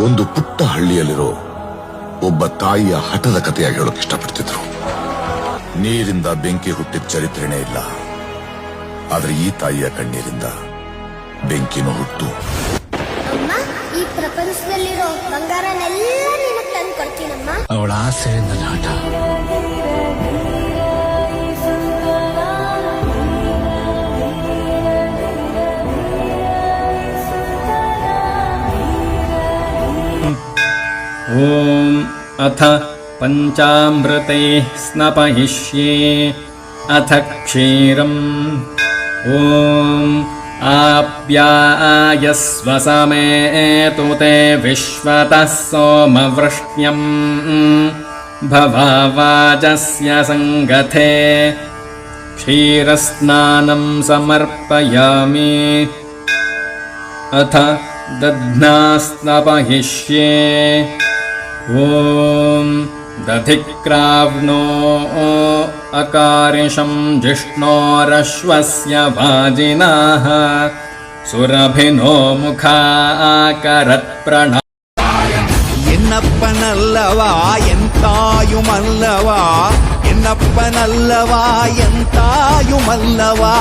ಒಂದು ಪುಟ್ಟ ಹಳ್ಳಿಯಲ್ಲಿರೋ ಒಬ್ಬ ತಾಯಿಯ ಹಠದ ಕಥೆಯಾಗಿ ಹೇಳೋಕೆ ಇಷ್ಟಪಡ್ತಿದ್ರು. ನೀರಿಂದ ಬೆಂಕಿ ಹುಟ್ಟಿದ ಚರಿತ್ರೆನೇ ಇಲ್ಲ, ಆದ್ರೆ ಈ ತಾಯಿಯ ಕಣ್ಣೀರಿಂದ ಬೆಂಕಿನೂ ಹುಟ್ಟು. ಅಮ್ಮ, ಈ ಪ್ರಪಂಚದಲ್ಲಿರೋ ಬಂಗಾರನೆಲ್ಲ ನಿನಗೆ ತಂದು ಕೊಡ್ತೀನಮ್ಮ. ಅವಳ ಆಸೆ ನನ್ನ ಆಟ. ಓಂ ಅಥ ಪಂಚಾಮೃತೈಃ ಸ್ನಪಯಿಷ್ಯೇ ಅಥ ಕ್ಷೀರಂ ಓಂ ಆಪ್ಯಾಯಸ್ವ ಸಮೇತು ತೇ ವಿಶ್ವತಃ ಸೋಮವೃಷ್ಣ್ಯಂ ಭವಾವಾಜಸ್ಯ ಸಂಗಥೆ ಕ್ಷೀರಸ್ನಾನಂ ಸಮರ್ಪಯಾಮಿ ಅಥ ದಧ್ನಾಸ್ತಪಯಿಷ್ಯೇ ಓಂ ದಧಿಕ್ರಾವ್ನೋ ಅಕಾರಿಷಂ ಜಿಷ್ಣೋರಶ್ವಸ್ಯ ವಾಜಿನಃ ಸುರಭಿನೋ ಮುಖಾಕರತ್ ಪ್ರಣಾ. ಎನ್ನಪ್ಪನಲ್ಲವಾ ಎಂತಾಯುಮಲ್ಲವಾ, ಎನ್ನಪ್ಪನಲ್ಲವಾ ಎಂತಾಯುಮಲ್ಲವಾ.